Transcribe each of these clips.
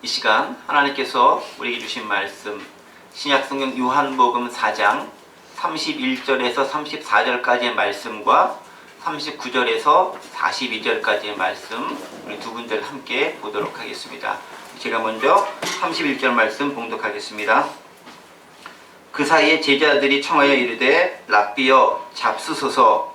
이 시간 하나님께서 우리에게 주신 말씀 신약성경 요한복음 4장 31절에서 34절까지의 말씀과 39절에서 42절까지의 말씀 우리 두 군데를 함께 보도록 하겠습니다. 제가 먼저 31절 말씀 봉독하겠습니다. 그 사이에 제자들이 청하여 이르되 랍비여 잡수소서.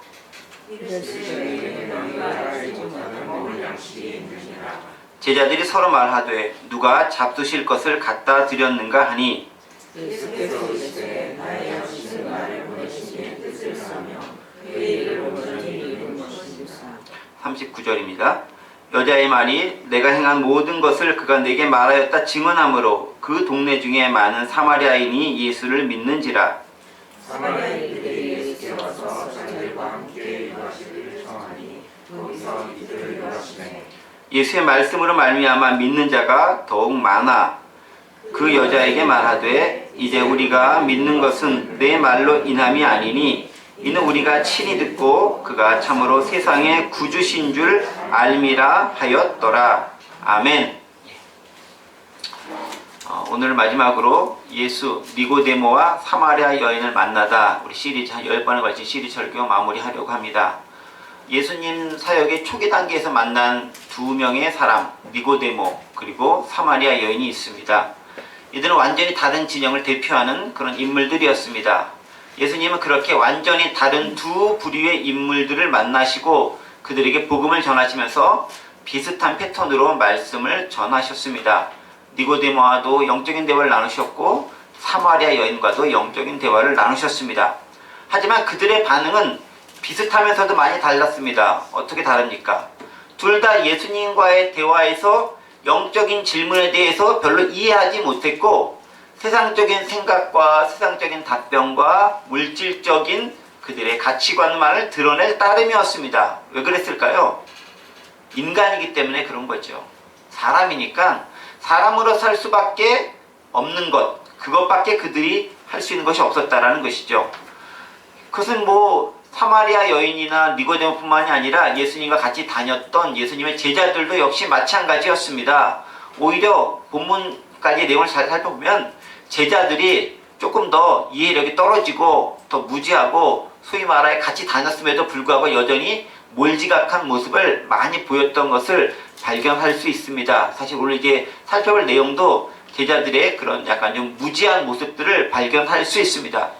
제자들이 서로 말하되 누가 잡수실 것을 갖다 드렸는가 하니 39절입니다. 여자의 말이 내가 행한 모든 것을 그가 내게 말하였다 증언하므로 그 동네 중에 많은 사마리아인이 예수를 믿는지라. 사마리아인들이 예수께 와서 자기들과 함께 유하시기를 청하니 거기서 이들을 유하시네. 예수의 말씀으로 말미암아 믿는 자가 더욱 많아. 그 여자에게 말하되 이제 우리가 믿는 것은 내 말로 인함이 아니니 이는 우리가 친히 듣고 그가 참으로 세상의 구주신 줄 알미라 하였더라. 아멘. 오늘 마지막으로 예수 니고데모와 사마리아 여인을 만나다 우리 시리즈 한 10번에 걸친 시리즈 설교 마무리하려고 합니다. 예수님 사역의 초기 단계에서 만난 두 명의 사람 니고데모 그리고 사마리아 여인이 있습니다. 이들은 완전히 다른 진영을 대표하는 그런 인물들이었습니다. 예수님은 그렇게 완전히 다른 두 부류의 인물들을 만나시고 그들에게 복음을 전하시면서 비슷한 패턴으로 말씀을 전하셨습니다. 니고데모와도 영적인 대화를 나누셨고 사마리아 여인과도 영적인 대화를 나누셨습니다. 하지만 그들의 반응은 비슷하면서도 많이 달랐습니다. 어떻게 다릅니까? 둘 다 예수님과의 대화에서 영적인 질문에 대해서 별로 이해하지 못했고 세상적인 생각과 세상적인 답변과 물질적인 그들의 가치관만을 드러낼 따름이었습니다. 왜 그랬을까요? 인간이기 때문에 그런 거죠. 사람이니까 사람으로 살 수밖에 없는 것, 그것밖에 그들이 할 수 있는 것이 없었다라는 것이죠. 그것은 사마리아 여인이나 니고데모뿐만이 아니라 예수님과 같이 다녔던 예수님의 제자들도 역시 마찬가지였습니다. 오히려 본문까지의 내용을 잘 살펴보면 제자들이 조금 더 이해력이 떨어지고 더 무지하고 소위 말하여 같이 다녔음에도 불구하고 여전히 몰지각한 모습을 많이 보였던 것을 발견할 수 있습니다. 사실 오늘 이제 살펴볼 내용도 제자들의 그런 약간 좀 무지한 모습들을 발견할 수 있습니다.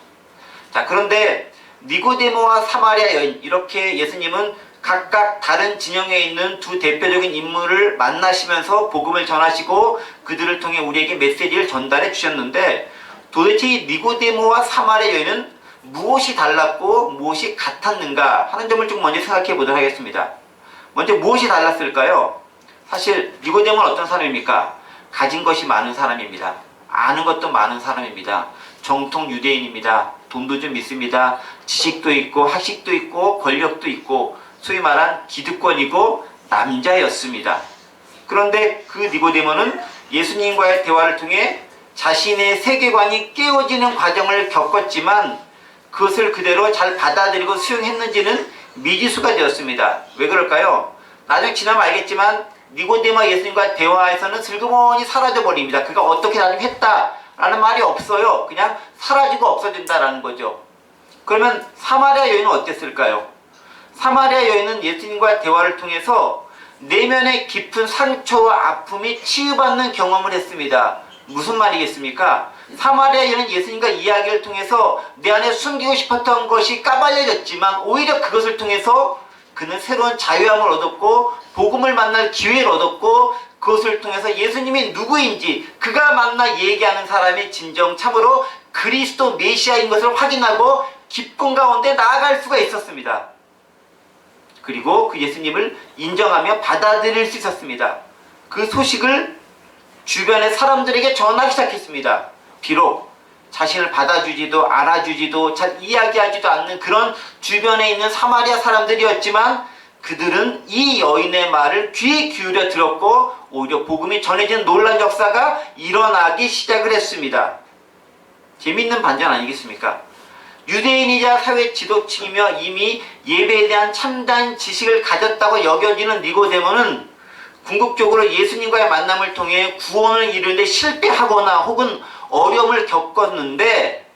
자, 그런데 니고데모와 사마리아 여인 이렇게 예수님은 각각 다른 진영에 있는 두 대표적인 인물을 만나시면서 복음을 전하시고 그들을 통해 우리에게 메시지를 전달해 주셨는데 도대체 이 니고데모와 사마리아 여인은 무엇이 달랐고 무엇이 같았는가 하는 점을 좀 먼저 생각해 보도록 하겠습니다. 먼저 무엇이 달랐을까요? 사실 니고데모는 어떤 사람입니까? 가진 것이 많은 사람입니다. 아는 것도 많은 사람입니다. 정통 유대인입니다. 돈도 좀 있습니다. 지식도 있고 학식도 있고 권력도 있고 소위 말한 기득권이고 남자였습니다. 그런데 그 니고데모는 예수님과의 대화를 통해 자신의 세계관이 깨어지는 과정을 겪었지만 그것을 그대로 잘 받아들이고 수용했는지는 미지수가 되었습니다. 왜 그럴까요? 나중에 지나면 알겠지만 니고데모와 예수님과 대화에서는 슬그머니 사라져버립니다. 그가 어떻게 나중에 했다라는 말이 없어요. 그냥 사라지고 없어진다라는 거죠. 그러면 사마리아 여인은 어땠을까요? 사마리아 여인은 예수님과의 대화를 통해서 내면의 깊은 상처와 아픔이 치유받는 경험을 했습니다. 무슨 말이겠습니까? 사마리아 여인은 예수님과 이야기를 통해서 내 안에 숨기고 싶었던 것이 까발려졌지만 오히려 그것을 통해서 그는 새로운 자유함을 얻었고 복음을 만날 기회를 얻었고 그것을 통해서 예수님이 누구인지 그가 만나 얘기하는 사람이 진정 참으로 그리스도 메시아인 것을 확인하고 기쁨 가운데 나아갈 수가 있었습니다. 그리고 그 예수님을 인정하며 받아들일 수 있었습니다. 그 소식을 주변의 사람들에게 전하기 시작했습니다. 비록 자신을 받아주지도 알아주지도 잘 이야기하지도 않는 그런 주변에 있는 사마리아 사람들이었지만 그들은 이 여인의 말을 귀에 기울여 들었고 오히려 복음이 전해지는 놀라운 역사가 일어나기 시작을 했습니다. 재미있는 반전 아니겠습니까? 유대인이자 사회 지도층이며 이미 예배에 대한 참다한 지식을 가졌다고 여겨지는 니고데모는 궁극적으로 예수님과의 만남을 통해 구원을 이루는데 실패하거나 혹은 어려움을 겪었는데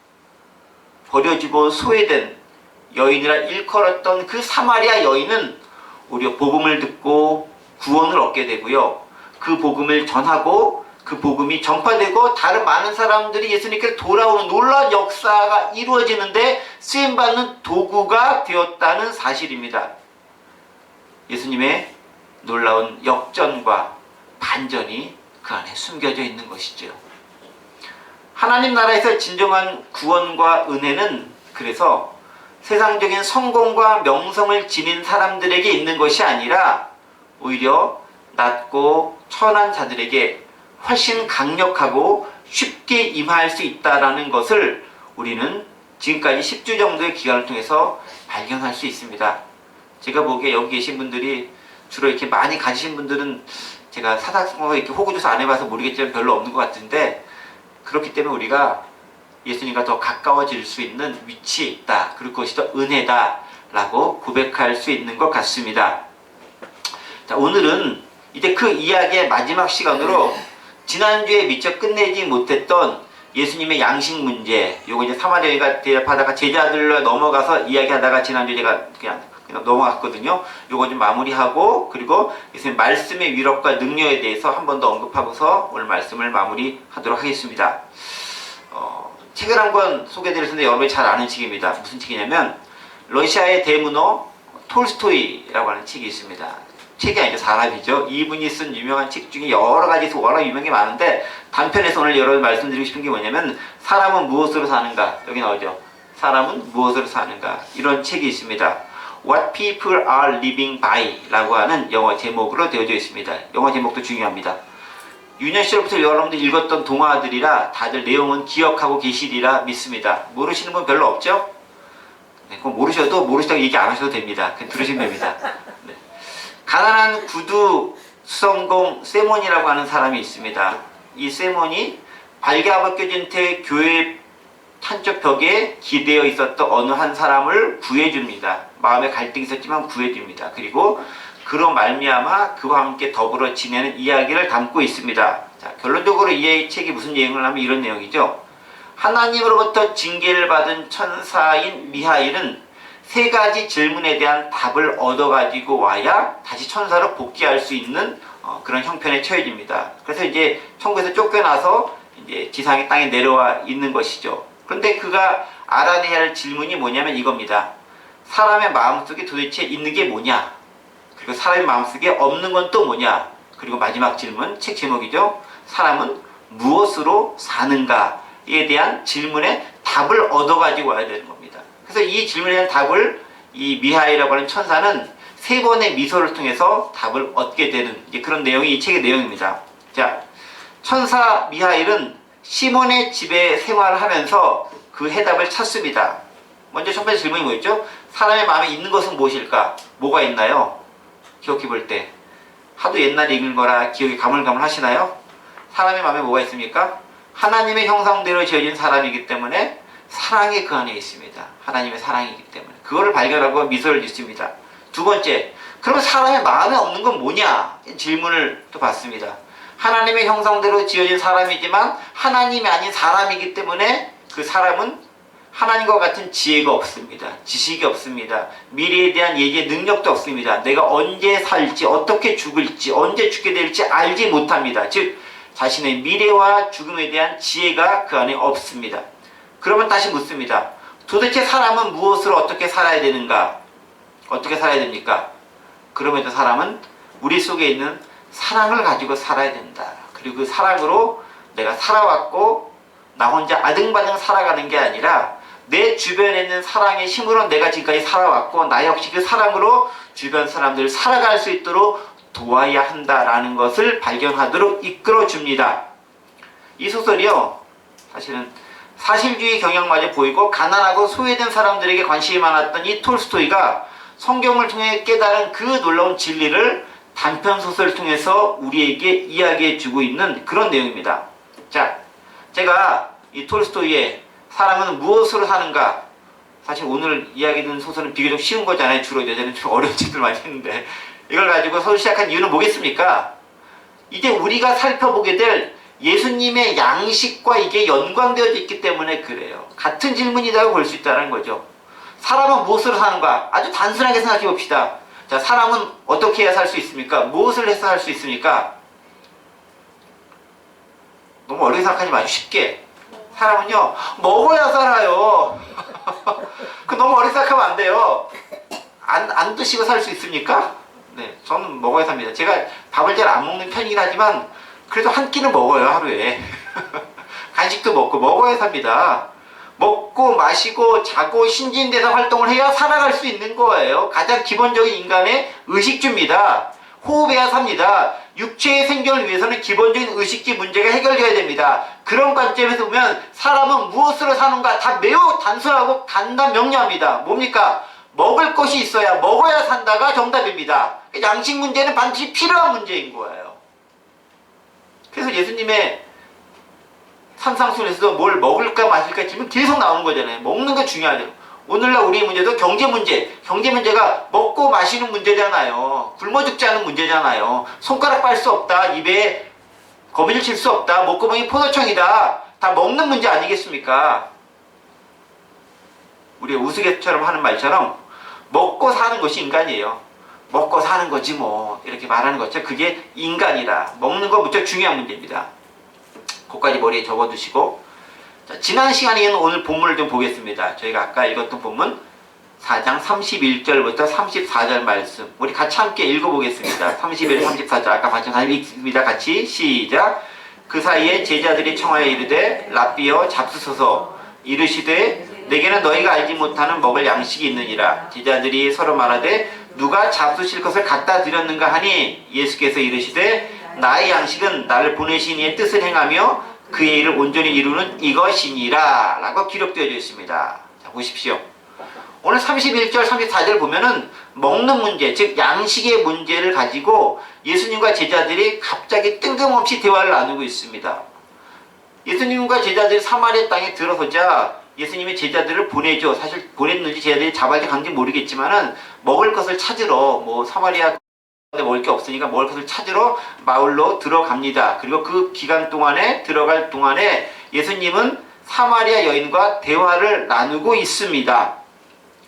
버려지고 소외된 여인이라 일컬었던 그 사마리아 여인은 오히려 복음을 듣고 구원을 얻게 되고요. 그 복음을 전하고 그 복음이 전파되고 다른 많은 사람들이 예수님께 돌아오는 놀라운 역사가 이루어지는데 쓰임받는 도구가 되었다는 사실입니다. 예수님의 놀라운 역전과 반전이 그 안에 숨겨져 있는 것이죠. 하나님 나라에서 진정한 구원과 은혜는 그래서 세상적인 성공과 명성을 지닌 사람들에게 있는 것이 아니라 오히려 낮고 천한 자들에게 훨씬 강력하고 쉽게 임할 수 있다는 것을 우리는 지금까지 10주 정도의 기간을 통해서 발견할 수 있습니다. 제가 보기에 여기 계신 분들이 주로 이렇게 많이 가지신 분들은 제가 사사성어 이렇게 호구조사 안 해봐서 모르겠지만 별로 없는 것 같은데, 그렇기 때문에 우리가 예수님과 더 가까워질 수 있는 위치에 있다. 그리고 그것이 더 은혜다라고 고백할 수 있는 것 같습니다. 자, 오늘은 이제 그 이야기의 마지막 시간으로 지난주에 미처 끝내지 못했던 예수님의 양식 문제, 요거 이제 사마리아가 대답하다가 제자들로 넘어가서 이야기하다가 지난주에 제가 그냥 넘어갔거든요. 요거 좀 마무리하고, 그리고 예수님 말씀의 위력과 능력에 대해서 한 번 더 언급하고서 오늘 말씀을 마무리하도록 하겠습니다. 책을 한 권 소개드릴 텐데 여러분이 잘 아는 책입니다. 무슨 책이냐면 러시아의 대문호 톨스토이라고 하는 책이 있습니다. 책이 아니죠, 사람이죠. 이분이 쓴 유명한 책 중에 여러 가지에서 워낙 유명한 게 많은데, 단편에서 오늘 여러분 말씀드리고 싶은 게 뭐냐면 사람은 무엇으로 사는가, 여기 나오죠. 사람은 무엇으로 사는가, 이런 책이 있습니다. What People Are Living By 라고 하는 영어 제목으로 되어져 있습니다. 영어 제목도 중요합니다. 유년 시절부터 여러분들 읽었던 동화들이라 다들 내용은 기억하고 계시리라 믿습니다. 모르시는 분 별로 없죠? 네, 그럼 모르셔도 모르시다고 얘기 안 하셔도 됩니다. 그냥 들으시면 됩니다. 네. 가난한 구두 수성공 세몬이라고 하는 사람이 있습니다. 이 세몬이 발갸벗겨진 채 교회 한쪽 벽에 기대어 있었던 어느 한 사람을 구해줍니다. 마음에 갈등이 있었지만 구해줍니다. 그리고 그로 말미암아 그와 함께 더불어 지내는 이야기를 담고 있습니다. 자, 결론적으로 이 책이 무슨 내용을 하면 이런 내용이죠. 하나님으로부터 징계를 받은 천사인 미하일은 세 가지 질문에 대한 답을 얻어가지고 와야 다시 천사로 복귀할 수 있는 그런 형편에 처해집니다. 그래서 이제 천국에서 쫓겨나서 이제 지상의 땅에 내려와 있는 것이죠. 그런데 그가 알아내야 할 질문이 뭐냐면 이겁니다. 사람의 마음속에 도대체 있는 게 뭐냐? 그리고 사람의 마음속에 없는 건 또 뭐냐? 그리고 마지막 질문, 책 제목이죠. 사람은 무엇으로 사는가에 대한 질문에 답을 얻어가지고 와야 되는 겁니다. 그래서 이 질문에 대한 답을 이 미하일이라고 하는 천사는 세 번의 미소를 통해서 답을 얻게 되는 이제 그런 내용이 이 책의 내용입니다. 자, 천사 미하일은 시몬의 집에 생활을 하면서 그 해답을 찾습니다. 먼저 첫 번째 질문이 뭐였죠? 사람의 마음에 있는 것은 무엇일까? 뭐가 있나요? 기억해 볼 때 하도 옛날에 읽은 거라 기억이 가물가물 하시나요? 사람의 마음에 뭐가 있습니까? 하나님의 형상대로 지어진 사람이기 때문에 사랑이 그 안에 있습니다. 하나님의 사랑이기 때문에 그거를 발견하고 미소를 짓습니다. 두 번째, 그러면 사람의 마음에 없는 건 뭐냐? 질문을 또 받습니다. 하나님의 형상대로 지어진 사람이지만 하나님이 아닌 사람이기 때문에 그 사람은 하나님과 같은 지혜가 없습니다. 지식이 없습니다. 미래에 대한 예기의 능력도 없습니다. 내가 언제 살지, 어떻게 죽을지, 언제 죽게 될지 알지 못합니다. 즉 자신의 미래와 죽음에 대한 지혜가 그 안에 없습니다. 그러면 다시 묻습니다. 도대체 사람은 무엇으로 어떻게 살아야 되는가? 어떻게 살아야 됩니까? 그러면 그 사람은 우리 속에 있는 사랑을 가지고 살아야 된다. 그리고 그 사랑으로 내가 살아왔고 나 혼자 아등바등 살아가는 게 아니라 내 주변에 있는 사랑의 힘으로 내가 지금까지 살아왔고 나 역시 그 사랑으로 주변 사람들을 살아갈 수 있도록 도와야 한다라는 것을 발견하도록 이끌어줍니다. 이 소설이요, 사실은 사실주의 경향마저 보이고 가난하고 소외된 사람들에게 관심이 많았던 이 톨스토이가 성경을 통해 깨달은 그 놀라운 진리를 단편소설을 통해서 우리에게 이야기해주고 있는 그런 내용입니다. 자, 제가 이 톨스토이의 사람은 무엇으로 사는가, 사실 오늘 이야기 듣는 소설은 비교적 쉬운 거잖아요. 주로 예전에는 좀 어려운 책들 많이 했는데 이걸 가지고 소설 시작한 이유는 뭐겠습니까? 이제 우리가 살펴보게 될 예수님의 양식과 이게 연관되어져 있기 때문에 그래요. 같은 질문이라고 볼 수 있다는 거죠. 사람은 무엇으로 사는가? 아주 단순하게 생각해 봅시다. 자, 사람은 어떻게 해야 살 수 있습니까? 무엇을 해서 살 수 있습니까? 너무 어렵게 생각하지 마시고 쉽게. 사람은요, 먹어야 살아요. 그 너무 어렵게 생각하면 안 돼요. 안 드시고 살 수 있습니까? 네, 저는 먹어야 삽니다. 제가 밥을 잘 안 먹는 편이긴 하지만 그래도 한 끼는 먹어요, 하루에. 간식도 먹어야 삽니다. 먹고 마시고 자고 신진대사 활동을 해야 살아갈 수 있는 거예요. 가장 기본적인 인간의 의식주입니다. 호흡해야 삽니다. 육체의 생존을 위해서는 기본적인 의식주 문제가 해결되어야 됩니다. 그런 관점에서 보면 사람은 무엇으로 사는가 다 매우 단순하고 간단 명료합니다. 뭡니까? 먹을 것이 있어야 먹어야 산다가 정답입니다. 양식 문제는 반드시 필요한 문제인 거예요. 그래서 예수님의 산상순에서도 뭘 먹을까 마실까 질문 계속 나오는 거잖아요. 먹는 거 중요하죠. 오늘날 우리의 문제도 경제 문제. 경제 문제가 먹고 마시는 문제잖아요. 굶어 죽지 않은 문제잖아요. 손가락 빨 수 없다. 입에 거미줄 칠 수 없다. 목구멍이 포도청이다. 다 먹는 문제 아니겠습니까? 우리 우스갯처럼 하는 말처럼 먹고 사는 것이 인간이에요. 먹고 사는 거지 뭐 이렇게 말하는 거죠. 그게 인간이라. 먹는 거 무척 중요한 문제입니다. 그것까지 머리에 적어두시고, 자, 지난 시간에는 오늘 본문을 좀 보겠습니다. 저희가 아까 읽었던 본문 4장 31절부터 34절 말씀 우리 같이 함께 읽어보겠습니다. 31, 34절 아까 같이 읽습니다. 같이 시작. 그 사이에 제자들이 청하여 이르되 랍비여 잡수소서. 이르시되 내게는 너희가 알지 못하는 먹을 양식이 있느니라. 제자들이 서로 말하되 누가 잡수실 것을 갖다 드렸는가 하니 예수께서 이르시되 나의 양식은 나를 보내신 이의 뜻을 행하며 그의 일을 온전히 이루는 이것이니라 라고 기록되어져 있습니다. 자, 보십시오. 오늘 31절 34절 보면은 먹는 문제, 즉 양식의 문제를 가지고 예수님과 제자들이 갑자기 뜬금없이 대화를 나누고 있습니다. 예수님과 제자들이 사마리아 땅에 들어서자 예수님이 제자들을 보내죠. 사실 보냈는지 제자들이 자발적 간지 모르겠지만은 먹을 것을 찾으러 뭐 사마리아 먹을 게 없으니까 먹을 것을 찾으러 마을로 들어갑니다. 그리고 그 기간 동안에 들어갈 동안에 예수님은 사마리아 여인과 대화를 나누고 있습니다.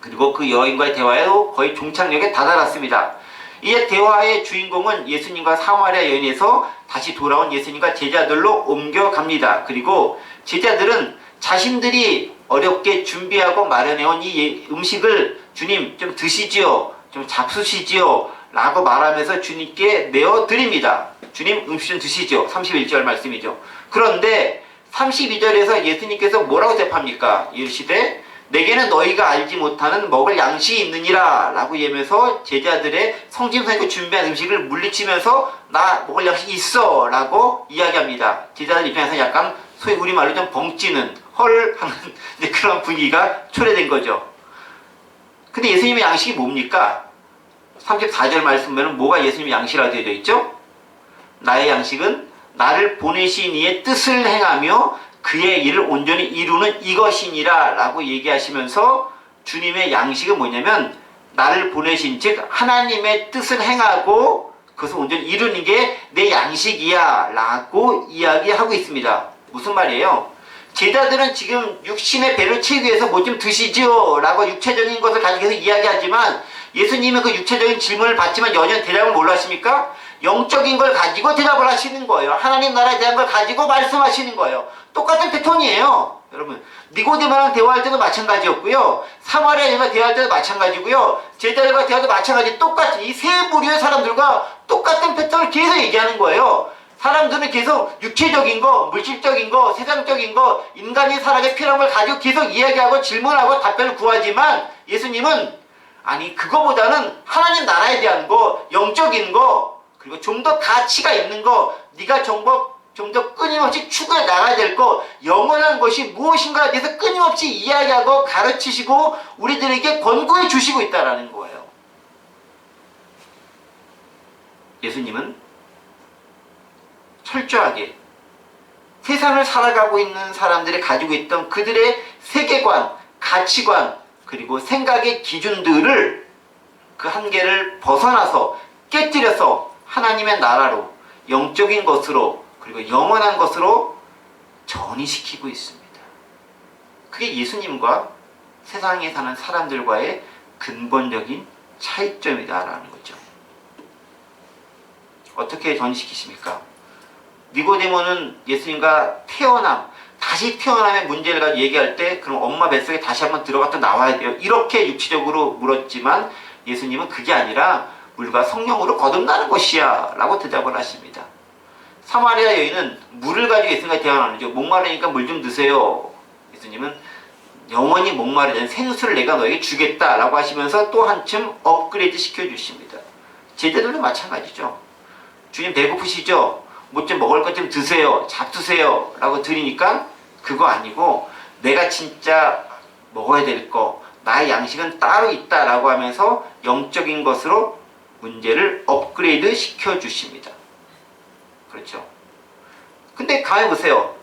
그리고 그 여인과의 대화에도 거의 종착역에 다다랐습니다. 이 대화의 주인공은 예수님과 사마리아 여인에서 다시 돌아온 예수님과 제자들로 옮겨갑니다. 그리고 제자들은 자신들이 어렵게 준비하고 마련해온 이 음식을 주님 좀 드시지요, 좀 잡수시지요 라고 말하면서 주님께 내어드립니다. 주님 음식 좀 드시죠. 31절 말씀이죠. 그런데 32절에서 예수님께서 뭐라고 대답합니까? 이르시되 내게는 너희가 알지 못하는 먹을 양식이 있느니라 라고 얘기하면서 제자들의 성심성의껏 준비한 음식을 물리치면서 나 먹을 양식이 있어 라고 이야기합니다. 제자들 입장에서 약간 소위 우리말로 좀 벙찌는 헐 하는 그런 분위기가 초래된 거죠. 근데 예수님의 양식이 뭡니까? 34절 말씀 보면 뭐가 예수님의 양식이라고 되어 있죠? 나의 양식은 나를 보내신 이의 뜻을 행하며 그의 일을 온전히 이루는 이것이니라 라고 얘기하시면서 주님의 양식은 뭐냐면 나를 보내신 즉 하나님의 뜻을 행하고 그것을 온전히 이루는 게 내 양식이야 라고 이야기하고 있습니다. 무슨 말이에요? 제자들은 지금 육신의 배를 채우기 위해서 뭐 좀 드시죠 라고 육체적인 것을 가지고 계속 이야기하지만 예수님은 그 육체적인 질문을 받지만 여전히 대답을 뭘로 하십니까? 영적인 걸 가지고 대답을 하시는 거예요. 하나님 나라에 대한 걸 가지고 말씀하시는 거예요. 똑같은 패턴이에요. 여러분 니고데모랑 대화할 때도 마찬가지였고요. 사마리아인과 대화할 때도 마찬가지고요. 제자들과 대화도 마찬가지. 똑같이 이 세 부류의 사람들과 똑같은 패턴을 계속 얘기하는 거예요. 사람들은 계속 육체적인 거, 물질적인 거, 세상적인 거, 인간이 살아가기 필요한 걸 가지고 계속 이야기하고 질문하고 답변을 구하지만 예수님은 아니 그거보다는 하나님 나라에 대한 거, 영적인 거, 그리고 좀 더 가치가 있는 거, 네가 좀 더 끊임없이 추구해 나가야 될 거, 영원한 것이 무엇인가에 대해서 끊임없이 이야기하고 가르치시고 우리들에게 권고해 주시고 있다는 거예요. 예수님은 철저하게 세상을 살아가고 있는 사람들이 가지고 있던 그들의 세계관, 가치관, 그리고 생각의 기준들을 그 한계를 벗어나서 깨뜨려서 하나님의 나라로 영적인 것으로 그리고 영원한 것으로 전이시키고 있습니다. 그게 예수님과 세상에 사는 사람들과의 근본적인 차이점이다라는 거죠. 어떻게 전이시키십니까? 니고데모는 예수님과 다시 태어남의 문제를 가지고 얘기할 때 그럼 엄마 뱃속에 다시 한번 들어갔다 나와야 돼요. 이렇게 육체적으로 물었지만 예수님은 그게 아니라 물과 성령으로 거듭나는 것이야 라고 대답을 하십니다. 사마리아 여인은 물을 가지고 예수님과 대화 나누죠. 목마르니까 물 좀 드세요. 예수님은 영원히 목마르는 생수를 내가 너에게 주겠다 라고 하시면서 또 한층 업그레이드 시켜주십니다. 제자들도 마찬가지죠. 주님 배고프시죠? 뭐 좀 먹을 것 좀 드세요. 잡수세요. 라고 드리니까 그거 아니고 내가 진짜 먹어야 될 거, 나의 양식은 따로 있다라고 하면서 영적인 것으로 문제를 업그레이드 시켜주십니다. 그렇죠. 근데 가만히 보세요.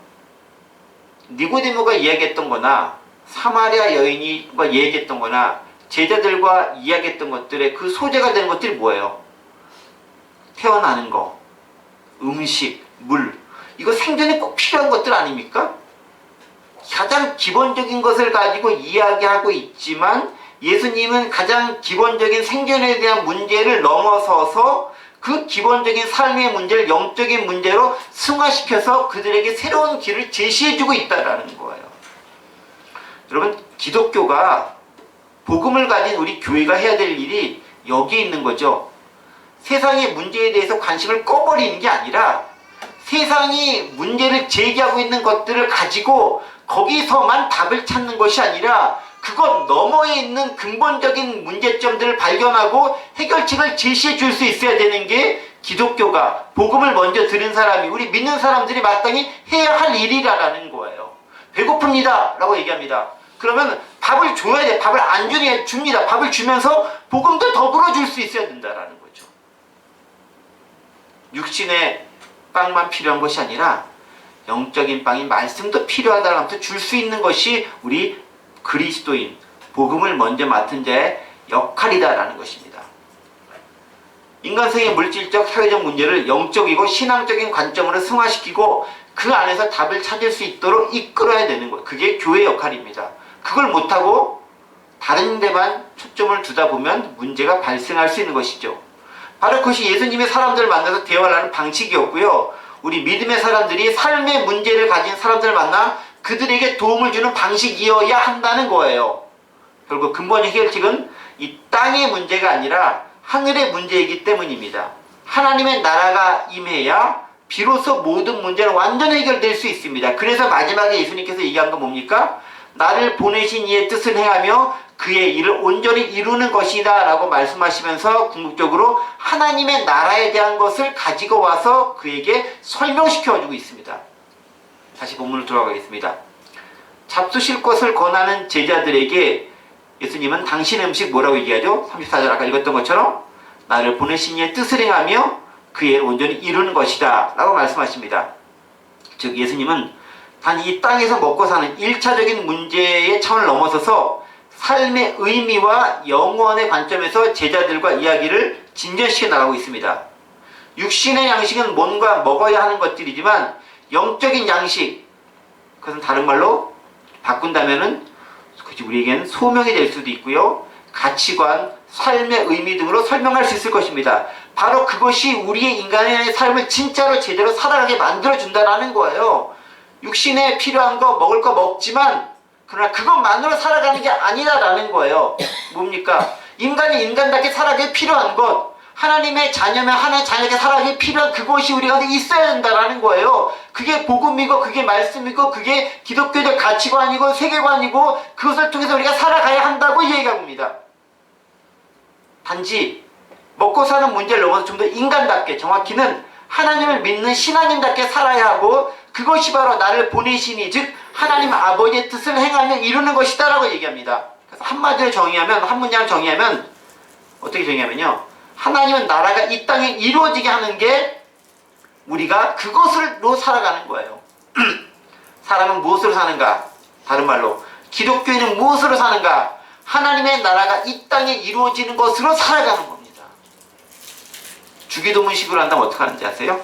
니고데모가 이야기했던 거나 사마리아 여인이 얘기했던 거나 제자들과 이야기했던 것들의 그 소재가 되는 것들이 뭐예요? 태어나는 거, 음식, 물, 이거 생존에 꼭 필요한 것들 아닙니까? 가장 기본적인 것을 가지고 이야기하고 있지만 예수님은 가장 기본적인 생존에 대한 문제를 넘어서서 그 기본적인 삶의 문제를 영적인 문제로 승화시켜서 그들에게 새로운 길을 제시해주고 있다는 거예요. 여러분, 기독교가 복음을 가진 우리 교회가 해야 될 일이 여기에 있는 거죠. 세상의 문제에 대해서 관심을 꺼버리는 게 아니라 세상이 문제를 제기하고 있는 것들을 가지고 거기서만 답을 찾는 것이 아니라 그것 너머에 있는 근본적인 문제점들을 발견하고 해결책을 제시해 줄 수 있어야 되는 게 기독교가 복음을 먼저 들은 사람이 우리 믿는 사람들이 마땅히 해야 할 일이라는 거예요. 배고픕니다 라고 얘기합니다. 그러면 밥을 줘야 돼. 밥을 안 주니 줍니다. 밥을 주면서 복음도 더불어 줄 수 있어야 된다는 거죠. 육신의 빵만 필요한 것이 아니라 영적인 빵인 말씀도 필요하다는 것을 줄 수 있는 것이 우리 그리스도인, 복음을 먼저 맡은 자의 역할이다라는 것입니다. 인간성의 물질적, 사회적 문제를 영적이고 신앙적인 관점으로 승화시키고 그 안에서 답을 찾을 수 있도록 이끌어야 되는 거예요. 그게 교회의 역할입니다. 그걸 못하고 다른 데만 초점을 두다 보면 문제가 발생할 수 있는 것이죠. 바로 그것이 예수님의 사람들을 만나서 대화를 하는 방식이었고요. 우리 믿음의 사람들이 삶의 문제를 가진 사람들을 만나 그들에게 도움을 주는 방식이어야 한다는 거예요. 결국 근본의 해결책은 이 땅의 문제가 아니라 하늘의 문제이기 때문입니다. 하나님의 나라가 임해야 비로소 모든 문제는 완전히 해결될 수 있습니다. 그래서 마지막에 예수님께서 얘기한 건 뭡니까? 나를 보내신 이의 뜻을 행하며 그의 일을 온전히 이루는 것이다 라고 말씀하시면서 궁극적으로 하나님의 나라에 대한 것을 가지고 와서 그에게 설명시켜주고 있습니다. 다시 본문으로 돌아가겠습니다. 잡수실 것을 권하는 제자들에게 예수님은 당신의 음식 뭐라고 얘기하죠? 34절 아까 읽었던 것처럼 나를 보내신 이의 뜻을 행하며 그의 일을 온전히 이루는 것이다 라고 말씀하십니다. 즉 예수님은 단 이 땅에서 먹고 사는 1차적인 문제의 차원을 넘어서서 삶의 의미와 영원의 관점에서 제자들과 이야기를 진전시켜 나가고 있습니다. 육신의 양식은 뭔가 먹어야 하는 것들이지만 영적인 양식, 그것은 다른 말로 바꾼다면은 우리에게는 소명이 될 수도 있고요. 가치관, 삶의 의미 등으로 설명할 수 있을 것입니다. 바로 그것이 우리의 인간의 삶을 진짜로 제대로 살아가게 만들어준다는 거예요. 육신에 필요한 거 먹을 거 먹지만 그러나 그것만으로 살아가는 게 아니다라는 거예요. 뭡니까? 인간이 인간답게 살아가기 필요한 것, 하나님의 자녀면 하나님의 자녀에게 살아가기 필요한 그것이 우리 가운데 있어야 된다는 거예요. 그게 복음이고 그게 말씀이고 그게 기독교적 가치관이고 세계관이고 그것을 통해서 우리가 살아가야 한다고 얘기합니다. 단지 먹고 사는 문제를 넘어서 좀 더 인간답게, 정확히는 하나님을 믿는 신앙인답게 살아야 하고 그것이 바로 나를 보내시니 즉 하나님 아버지의 뜻을 행하며 이루는 것이다 라고 얘기합니다. 그래서 한마디로 정의하면, 한 문장 정의하면 어떻게 정의하면요, 하나님은 나라가 이 땅에 이루어지게 하는 게 우리가 그것으로 살아가는 거예요. 사람은 무엇으로 사는가? 다른 말로 기독교인은 무엇으로 사는가? 하나님의 나라가 이 땅에 이루어지는 것으로 살아가는 겁니다. 주기도문식으로 한다면 어떻게 하는지 아세요?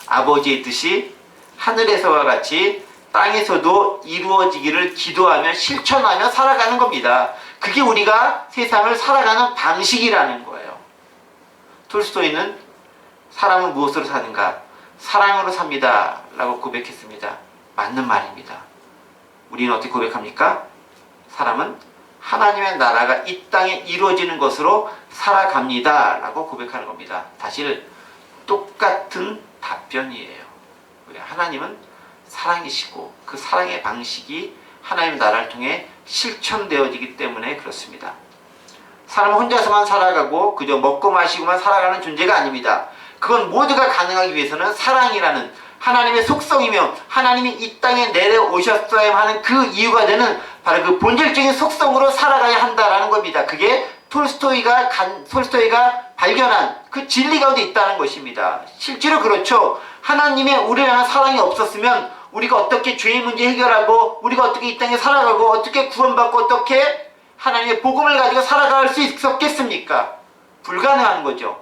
아버지의 뜻이 하늘에서와 같이 땅에서도 이루어지기를 기도하며 실천하며 살아가는 겁니다. 그게 우리가 세상을 살아가는 방식이라는 거예요. 톨스토이는 사람은 무엇으로 사는가? 사랑으로 삽니다 라고 고백했습니다. 맞는 말입니다. 우리는 어떻게 고백합니까? 사람은 하나님의 나라가 이 땅에 이루어지는 것으로 살아갑니다 라고 고백하는 겁니다. 사실 똑같은 답변이에요. 왜? 하나님은 사랑이시고 그 사랑의 방식이 하나님의 나라를 통해 실천되어지기 때문에 그렇습니다. 사람은 혼자서만 살아가고 그저 먹고 마시고만 살아가는 존재가 아닙니다. 그건 모두가 가능하기 위해서는 사랑이라는 하나님의 속성이며 하나님이 이 땅에 내려오셨어야 하는 그 이유가 되는 바로 그 본질적인 속성으로 살아가야 한다라는 겁니다. 그게 톨스토이가 발견한 그 진리 가운데 있다는 것입니다. 실제로 그렇죠. 하나님의 우리를 향한 사랑이 없었으면 우리가 어떻게 죄의 문제 해결하고 우리가 어떻게 이 땅에 살아가고 어떻게 구원받고 어떻게 하나님의 복음을 가지고 살아갈 수 있었겠습니까? 불가능한 거죠.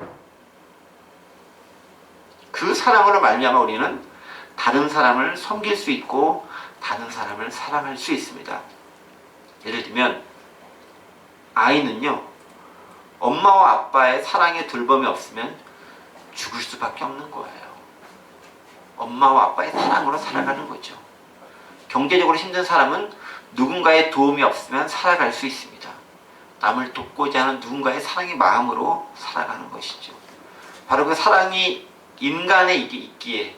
그 사랑으로 말미암아 우리는 다른 사람을 섬길 수 있고 다른 사람을 사랑할 수 있습니다. 예를 들면 아이는요, 엄마와 아빠의 사랑의 돌봄이 없으면 죽을 수밖에 없는 거예요. 엄마와 아빠의 사랑으로 살아가는 거죠. 경제적으로 힘든 사람은 누군가의 도움이 없으면 살아갈 수 있습니다. 남을 돕고자 하는 누군가의 사랑의 마음으로 살아가는 것이죠. 바로 그 사랑이 인간에 있기에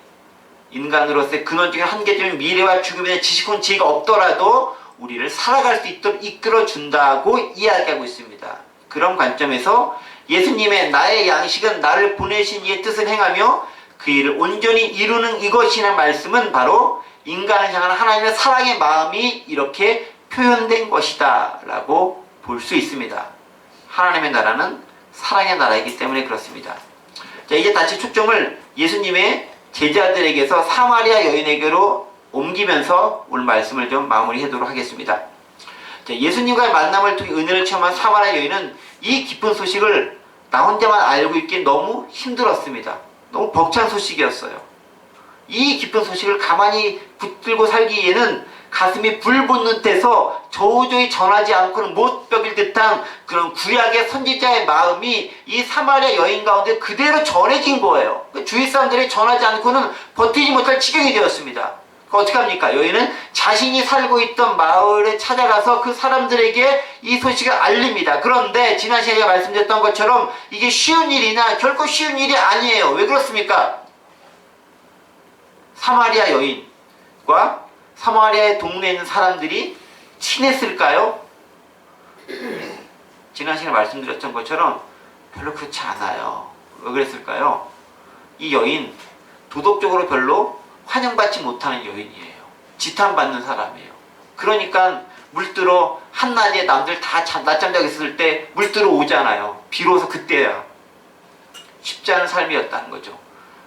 인간으로서의 근원적인 한계점인 미래와 죽음에 대한 지식은 지혜가 없더라도 우리를 살아갈 수 있도록 이끌어준다고 이야기하고 있습니다. 그런 관점에서 예수님의 나의 양식은 나를 보내신 이의 뜻을 행하며 그 일을 온전히 이루는 이것이라는 말씀은 바로 인간을 향한 하나님의 사랑의 마음이 이렇게 표현된 것이다 라고 볼 수 있습니다. 하나님의 나라는 사랑의 나라이기 때문에 그렇습니다. 자, 이제 다시 초점을 예수님의 제자들에게서 사마리아 여인에게로 옮기면서 오늘 말씀을 좀 마무리하도록 하겠습니다. 자, 예수님과의 만남을 통해 은혜를 체험한 사마리아 여인은 이 깊은 소식을 나 혼자만 알고 있기 너무 힘들었습니다. 너무 벅찬 소식이었어요. 이 깊은 소식을 가만히 붙들고 살기에는 가슴이 불붙는 듯해서 도저히 전하지 않고는 못 벽일 듯한 그런 구약의 선지자의 마음이 이 사마리아 여인 가운데 그대로 전해진 거예요. 주위 사람들이 전하지 않고는 버티지 못할 지경이 되었습니다. 어떻게 합니까? 여인은 자신이 살고 있던 마을에 찾아가서 그 사람들에게 이 소식을 알립니다. 그런데 지난 시간에 말씀드렸던 것처럼 이게 쉬운 일이나 결코 쉬운 일이 아니에요. 왜 그렇습니까? 사마리아 여인과 사마리아의 동네에 있는 사람들이 친했을까요? 지난 시간에 말씀드렸던 것처럼 별로 그렇지 않아요. 왜 그랬을까요? 이 여인 도덕적으로 별로 환영받지 못하는 여인이에요. 지탄받는 사람이에요. 그러니까 물들어 한낮에 남들 다 낮잠 자고 있을 때 물들어 오잖아요. 비로소 그때야. 쉽지 않은 삶이었다는 거죠.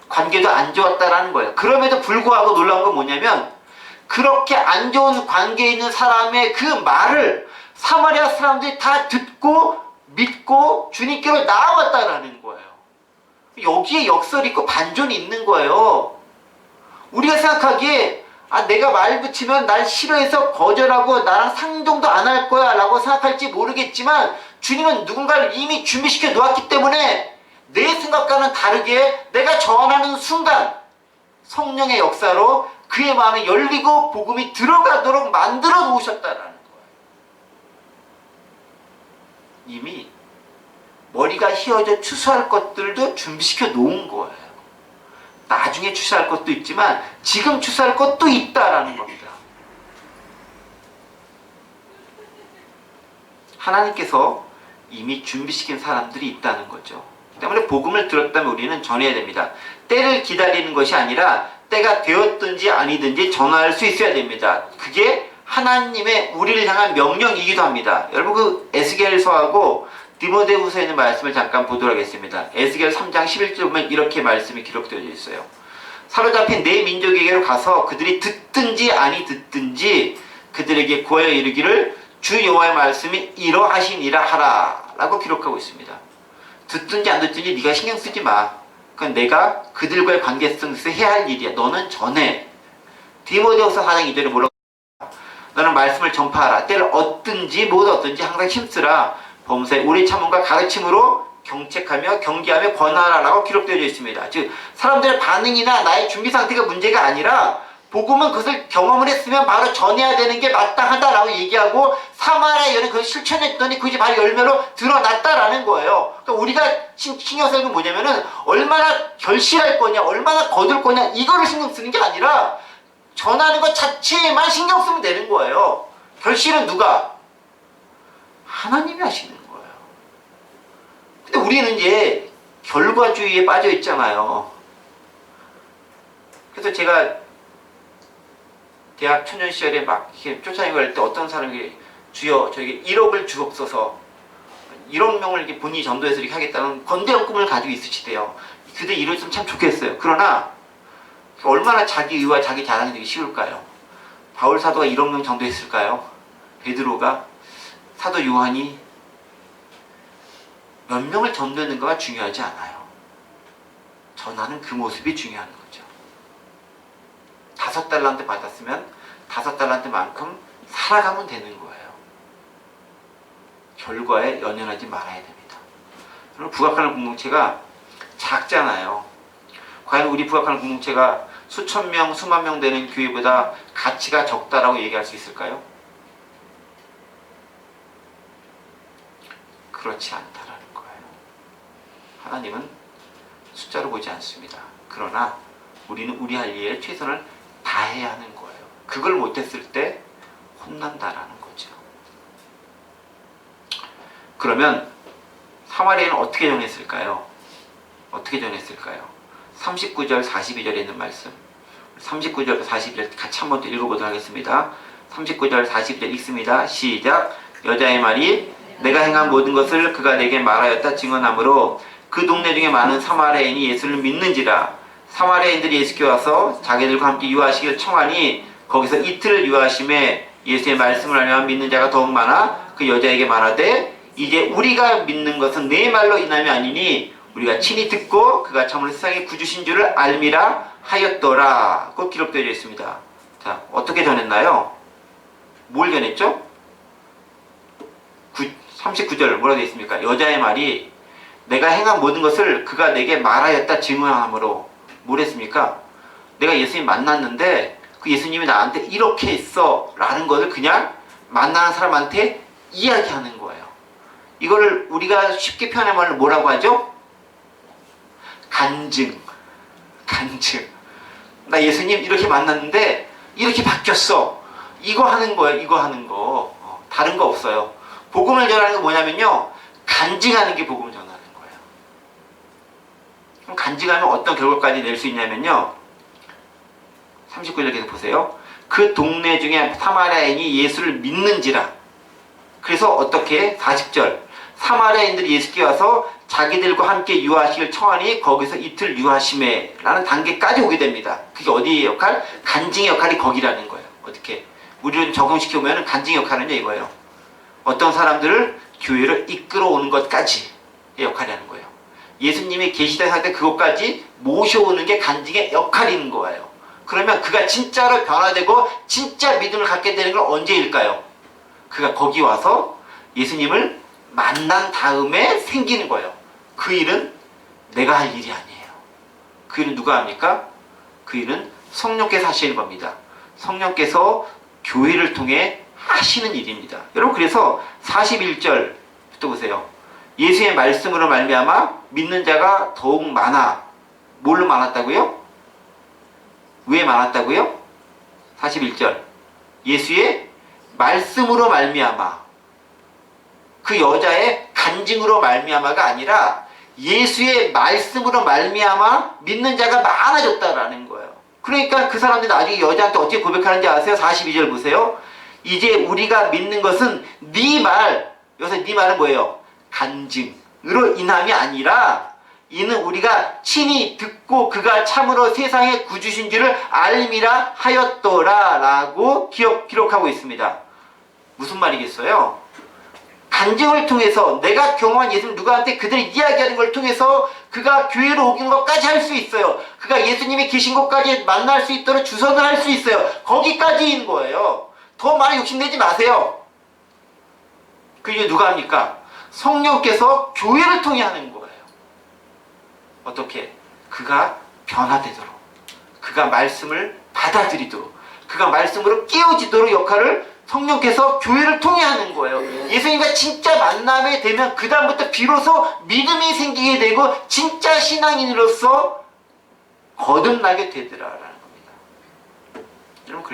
관계도 안 좋았다라는 거예요. 그럼에도 불구하고 놀라운 건 뭐냐면 그렇게 안 좋은 관계에 있는 사람의 그 말을 사마리아 사람들이 다 듣고 믿고 주님께로 나아왔다라는 거예요. 여기에 역설이 있고 반전이 있는 거예요. 우리가 생각하기에 내가 말 붙이면 날 싫어해서 거절하고 나랑 상종도 안 할 거야 라고 생각할지 모르겠지만 주님은 누군가를 이미 준비시켜 놓았기 때문에 내 생각과는 다르게 내가 전하는 순간 성령의 역사로 그의 마음이 열리고 복음이 들어가도록 만들어 놓으셨다라는 거예요. 이미 머리가 휘어져 추수할 것들도 준비시켜 놓은 거예요. 나중에 추수할 것도 있지만 지금 추수할 것도 있다라는 겁니다. 하나님께서 이미 준비시킨 사람들이 있다는 거죠. 때문에 복음을 들었다면 우리는 전해야 됩니다. 때를 기다리는 것이 아니라 때가 되었든지 아니든지 전할 수 있어야 됩니다. 그게 하나님의 우리를 향한 명령이기도 합니다. 여러분 그 에스겔서하고 디모데후서에 있는 말씀을 잠깐 보도록 하겠습니다. 에스겔 3장 11절 보면 이렇게 말씀이 기록되어 있어요. 사로잡힌 내 민족에게로 가서 그들이 듣든지 아니 듣든지 그들에게 구하여 이르기를 주 여호와의 말씀이 이러하시니라 하라 라고 기록하고 있습니다. 듣든지 안 듣든지 네가 신경 쓰지 마. 그건 내가 그들과의 관계성에서 해야 할 일이야. 너는 전해. 디모데후서 4장 2절에 뭐라고? 너는 말씀을 전파하라. 때를 얻든지 못 얻든지 항상 힘쓰라. 범사에 우리 참음과 가르침으로 경책하며 경계하며 권하라라고 기록되어 있습니다. 즉 사람들의 반응이나 나의 준비 상태가 문제가 아니라 복음은 그것을 경험을 했으면 바로 전해야 되는 게 마땅하다라고 얘기하고 사마리아 여인은 그걸 실천했더니 그것이 바로 열매로 드러났다라는 거예요. 그러니까 우리가 신경 쓰는 건 뭐냐면은 얼마나 결실할 거냐, 얼마나 거둘 거냐 이거를 신경 쓰는 게 아니라 전하는 것 자체에만 신경 쓰면 되는 거예요. 결실은 누가? 하나님이 하시는 거예요. 근데 우리는 이제 결과주의에 빠져 있잖아요. 그래서 제가 대학 초년 시절에 막 이렇게 쫓아내고 할 때 어떤 사람이 주여 저에게 1억을 주옵소서 1억 명을 이렇게 본인이 전도해서 이렇게 하겠다는 건대한 꿈을 가지고 있으시대요. 그들 이루어졌으면 참 좋겠어요. 그러나 얼마나 자기 의와 자기 자랑이 되기 쉬울까요? 바울 사도가 1억 명 전도했을까요? 베드로가 사도 요한이 몇 명을 전도했는가가 중요하지 않아요. 전하는 그 모습이 중요한 거죠. 5달란트 받았으면 5달란트만큼 살아가면 되는 거예요. 결과에 연연하지 말아야 됩니다. 그럼 부각하는 공동체가 작잖아요. 과연 우리 부각하는 공동체가 수천 명, 수만 명 되는 교회보다 가치가 적다라고 얘기할 수 있을까요? 그렇지 않다라는 거예요. 하나님은 숫자로 보지 않습니다. 그러나 우리는 우리 할 일에 최선을 다해야 하는 거예요. 그걸 못했을 때 혼난다라는 거죠. 그러면 사마리아는 어떻게 전했을까요? 어떻게 전했을까요? 39절 42절에 있는 말씀 39절 42절 같이 한번 더 읽어보도록 하겠습니다. 39절 42절 읽습니다. 시작. 여자의 말이 내가 행한 모든 것을 그가 내게 말하였다 증언하므로 그 동네 중에 많은 사마리아인이 예수를 믿는지라. 사마리아인들이 예수께 와서 자기들과 함께 유하시기를 청하니 거기서 이틀을 유하심에 예수의 말씀을 알면 믿는 자가 더욱 많아 그 여자에게 말하되 이제 우리가 믿는 것은 내 말로 인함이 아니니 우리가 친히 듣고 그가 참으로 세상의 구주신 줄을 알미라 하였더라. 그 기록되어 있습니다. 자, 어떻게 전했나요? 뭘 전했죠? 39절 뭐라고 되어 있습니까? 여자의 말이 내가 행한 모든 것을 그가 내게 말하였다 증언함으로 뭘 했습니까? 내가 예수님 만났는데 그 예수님이 나한테 이렇게 했어 라는 것을 그냥 만나는 사람한테 이야기하는 거예요. 이거를 우리가 쉽게 표현한 말로 뭐라고 하죠? 간증. 나 예수님 이렇게 만났는데 이렇게 바뀌었어. 이거 하는 거예요. 이거 하는 거. 다른 거 없어요. 복음을 전하는 건 뭐냐면요. 간증하는 게 복음을 전하는 거예요. 그럼 간증하면 어떤 결과까지 낼 수 있냐면요. 39절 계속 보세요. 그 동네 중에 사마리아인이 예수를 믿는지라. 그래서 어떻게? 40절. 사마리아인들이 예수께 와서 자기들과 함께 유하시길 청하니 거기서 이틀 유하심에 라는 단계까지 오게 됩니다. 그게 어디의 역할? 간증의 역할이 거기라는 거예요. 어떻게? 우리를 적용시켜보면 간증의 역할은요 이거예요. 어떤 사람들을 교회로 이끌어오는 것까지의 역할이라는 거예요. 예수님이 계시던 상태 그것까지 모셔오는 게 간증의 역할인 거예요. 그러면 그가 진짜로 변화되고 진짜 믿음을 갖게 되는 건 언제일까요? 그가 거기 와서 예수님을 만난 다음에 생기는 거예요. 그 일은 내가 할 일이 아니에요. 그 일은 누가 합니까? 그 일은 성령께서 하시는 겁니다. 성령께서 교회를 통해 하시는 일입니다. 여러분 그래서 41절부터 보세요. 예수의 말씀으로 말미암아 믿는 자가 더욱 많아. 뭘로 많았다고요? 왜 많았다고요? 41절. 예수의 말씀으로 말미암아. 그 여자의 간증으로 말미암아가 아니라 예수의 말씀으로 말미암아 믿는 자가 많아졌다라는 거예요. 그러니까 그 사람들이 나중에 여자한테 어떻게 고백하는지 아세요? 42절 보세요. 이제 우리가 믿는 것은 네 말, 여기서 네 말은 뭐예요? 간증으로 인함이 아니라 이는 우리가 친히 듣고 그가 참으로 세상의 구주신 줄을 알미라 하였더라 라고 기록하고 있습니다. 무슨 말이겠어요? 간증을 통해서 내가 경험한 예수님 누구한테 그들이 이야기하는 걸 통해서 그가 교회로 오는 것까지 할 수 있어요. 그가 예수님이 계신 곳까지 만날 수 있도록 주선을 할 수 있어요. 거기까지인 거예요. 더 많이 욕심내지 마세요. 그 이제 누가 합니까? 성령께서 교회를 통해 하는 거예요. 어떻게? 그가 변화되도록, 그가 말씀을 받아들이도록, 그가 말씀으로 깨어지도록 역할을 성령께서 교회를 통해 하는 거예요. 예수님과 진짜 만남이 되면 그 다음부터 비로소 믿음이 생기게 되고 진짜 신앙인으로서 거듭나게 되더라라는 겁니다. 여러분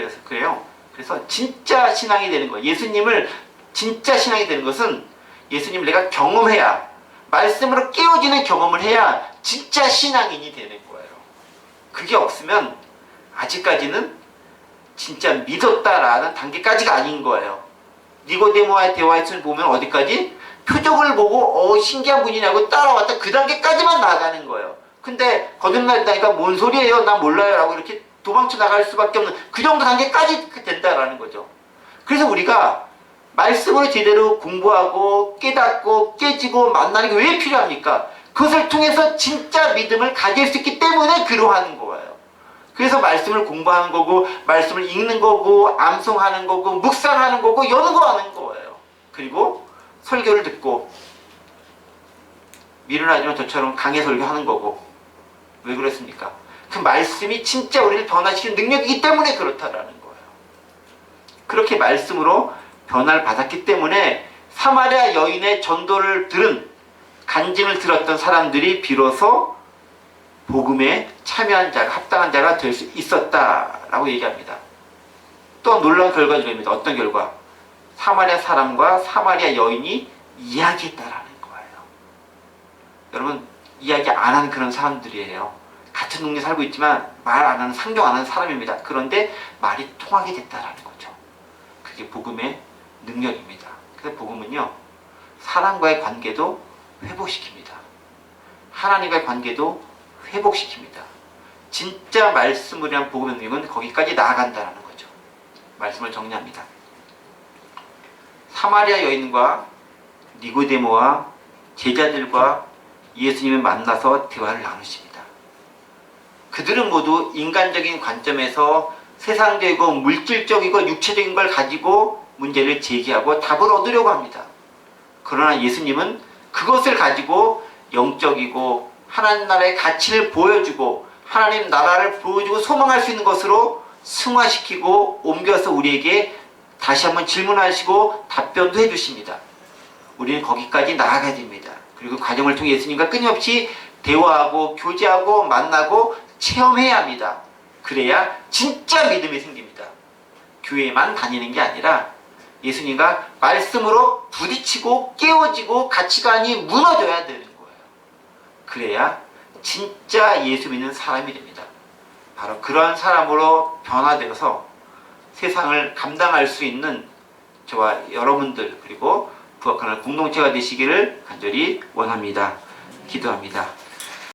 그래서 진짜 신앙이 되는 거예요. 예수님을 진짜 신앙이 되는 것은 예수님을 내가 경험해야, 말씀으로 깨어지는 경험을 해야 진짜 신앙인이 되는 거예요. 그게 없으면 아직까지는 진짜 믿었다라는 단계까지가 아닌 거예요. 니고데모와의 대화에서 보면 어디까지? 표적을 보고 신기한 분이냐고 따라왔다 그 단계까지만 나가는 거예요. 근데 거듭난다니까 뭔 소리예요? 난 몰라요 라고 이렇게 도망쳐 나갈 수밖에 없는 그 정도 단계까지 된다라는 거죠. 그래서 우리가 말씀을 제대로 공부하고 깨닫고 깨지고 만나는 게 왜 필요합니까? 그것을 통해서 진짜 믿음을 가질 수 있기 때문에 그러한 거예요. 그래서 말씀을 공부하는 거고, 말씀을 읽는 거고, 암송하는 거고, 묵상하는 거고, 연구하는 거예요. 그리고 설교를 듣고, 미련하지만 저처럼 강해 설교하는 거고. 왜 그렇습니까? 그 말씀이 진짜 우리를 변화시키는 능력이기 때문에 그렇다라는 거예요. 그렇게 말씀으로 변화를 받았기 때문에 사마리아 여인의 전도를 들은, 간증을 들었던 사람들이 비로소 복음에 참여한 자가, 합당한 자가 될 수 있었다라고 얘기합니다. 또 놀라운 결과입니다. 어떤 결과? 사마리아 사람과 사마리아 여인이 이야기했다라는 거예요. 여러분, 이야기 안 하는 그런 사람들이에요. 같은 동네에 살고 있지만 말 안 하는, 상종 안 하는 사람입니다. 그런데 말이 통하게 됐다라는 거죠. 그게 복음의 능력입니다. 그래서 복음은요, 사람과의 관계도 회복시킵니다. 하나님과의 관계도 회복시킵니다. 진짜 말씀을 위한 복음의 능력은 거기까지 나아간다는 거죠. 말씀을 정리합니다. 사마리아 여인과 니고데모와 제자들과 예수님을 만나서 대화를 나누십니다. 그들은 모두 인간적인 관점에서 세상적이고 물질적이고 육체적인 걸 가지고 문제를 제기하고 답을 얻으려고 합니다. 그러나 예수님은 그것을 가지고 영적이고 하나님 나라의 가치를 보여주고 하나님 나라를 보여주고 소망할 수 있는 것으로 승화시키고 옮겨서 우리에게 다시 한번 질문하시고 답변도 해주십니다. 우리는 거기까지 나아가야 됩니다. 그리고 과정을 통해 예수님과 끊임없이 대화하고 교제하고 만나고 체험해야 합니다. 그래야 진짜 믿음이 생깁니다. 교회만 다니는 게 아니라 예수님과 말씀으로 부딪히고 깨어지고 가치관이 무너져야 되는 거예요. 그래야 진짜 예수 믿는 사람이 됩니다. 바로 그러한 사람으로 변화되어서 세상을 감당할 수 있는 저와 여러분들 그리고 부엌하는 공동체가 되시기를 간절히 원합니다. 기도합니다.